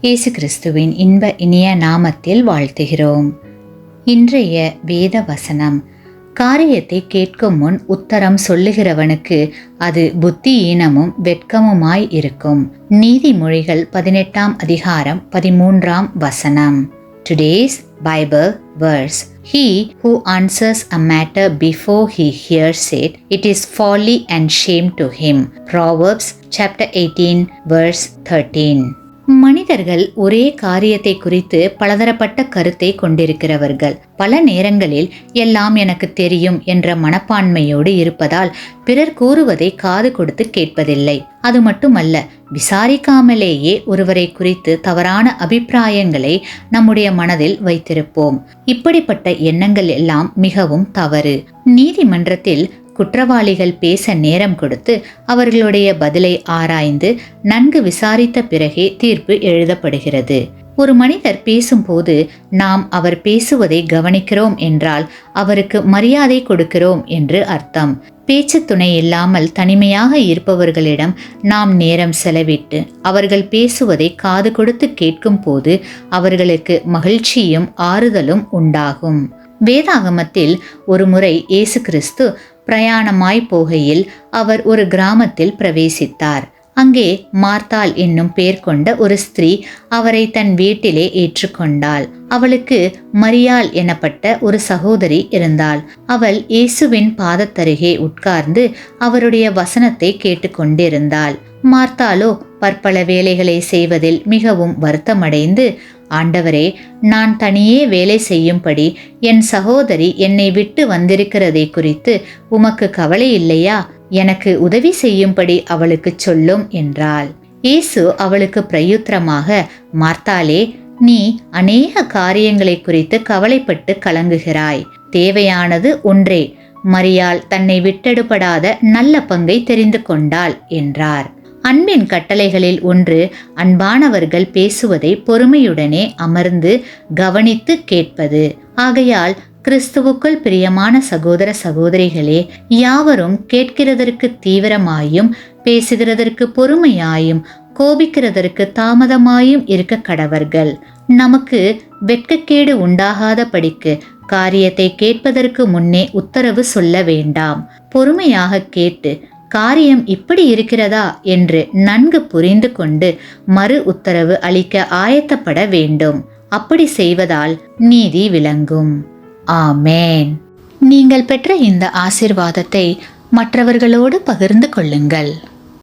இயேசு கிறிஸ்துவின் இன்ப இனிய நாமத்தில் வாழ்த்துகிறோம். இன்றைய வேத வசனம்: காரியத்தை கேட்கும் முன் உத்தரம் சொல்லுகிறவனுக்கு அது புத்தியீனமும் வெட்கமுமாய் இருக்கும். நீதிமொழிகள் 18ஆம் அதிகாரம் 13ஆம் வசனம். Today's Bible verse: He who answers a matter before he hears it, it is folly and shame to him. Proverbs chapter 18 verse 13. மனிதர்கள் ஒரே காரியத்தை குறித்து பலதரப்பட்ட கருத்தை கொண்டிருக்கிறவர்கள். பல நேரங்களில் எல்லாம் எனக்கு தெரியும் என்ற மனப்பான்மையோடு இருப்பதால் பிறர் கூறுவதை காது கொடுத்து கேட்பதில்லை. அது மட்டுமல்ல, விசாரிக்காமலேயே ஒருவரை குறித்து தவறான அபிப்பிராயங்களை நம்முடைய மனதில் வைத்திருப்போம். இப்படிப்பட்ட எண்ணங்கள் எல்லாம் மிகவும் தவறு. நீதிமன்றத்தில் குற்றவாளிகள் பேச நேரம் கொடுத்து அவர்களுடைய பதிலை ஆராய்ந்து நன்கு விசாரித்த பிறகே தீர்ப்பு எழுதப்படுகிறது. ஒரு மனிதர் பேசும்போது நாம் அவர் பேசுவதை கவனிக்கிறோம் என்றால் அவருக்கு மரியாதை கொடுக்கிறோம் என்று அர்த்தம். பேச்சு துணை இல்லாமல் தனிமையாக இருப்பவர்களிடம் நாம் நேரம் செலவிட்டு அவர்கள் பேசுவதை காது கொடுத்து கேட்கும் போது அவர்களுக்கு மகிழ்ச்சியும் ஆறுதலும் உண்டாகும். வேதாகமத்தில் ஒரு முறை இயேசு கிறிஸ்து பிரயாணமாய் போகையில் அவர் ஒரு கிராமத்தில் பிரவேசித்தார். அங்கே மார்த்தாள் என்னும் பெயர் கொண்ட ஒரு ஸ்திரீ அவரை தன் வீட்டிலே ஏற்றுக்கொண்டாள். அவளுக்கு மரியாள் எனப்பட்ட ஒரு சகோதரி இருந்தாள். அவள் இயேசுவின் பாதத்தருகே உட்கார்ந்து அவருடைய வசனத்தை கேட்டுக்கொண்டிருந்தாள். மார்த்தாளோ பற்பல வேலைகளை செய்வதில் மிகவும் வருத்தமடைந்து, ஆண்டவரே, நான் தனியே வேலை செய்யும்படி என் சகோதரி என்னை விட்டு வந்திருக்கிறதை குறித்து உமக்கு கவலை இல்லையா? எனக்கு உதவி செய்யும்படி அவளுக்கு சொல்லும் என்றாள். இயேசு அவளுக்கு பிரயுத்தரமாக, மார்த்தாளே, நீ அநேக காரியங்களை குறித்து கவலைப்பட்டு கலங்குகிறாய். தேவையானது ஒன்றே. மரியாள் தன்னை விட்டெடுபடாத நல்ல பங்கை தெரிந்து கொண்டாள் என்றார். அன்பின் கட்டளைகளில் ஒன்று அன்பானவர்கள் பேசுவதை பொறுமையுடனே அமர்ந்து கவனித்து கேட்பது. ஆகையால் கிறிஸ்துவுக்குள் பிரியமான சகோதர சகோதரிகளே, யாவரும் கேட்கிறதற்கு தீவிரமாயும் பேசுகிறதற்கு பொறுமையாயும் கோபிக்கிறதற்கு தாமதமாயும் இருக்க கடவர்கள். நமக்கு வெட்கக்கேடு உண்டாகாத படிக்கு காரியத்தை கேட்பதற்கு முன்னே உத்தரவு சொல்ல வேண்டாம். பொறுமையாக கேட்டு காரியம் இப்படி இருக்கிறதா என்று நன்கு புரிந்து கொண்டு மறு உத்தரவு அளிக்க ஆயத்தப்பட வேண்டும். அப்படி செய்வதால் நீதி விளங்கும். ஆமேன். நீங்கள் பெற்ற இந்த ஆசீர்வாதத்தை மற்றவர்களோடு பகிர்ந்து கொள்ளுங்கள்.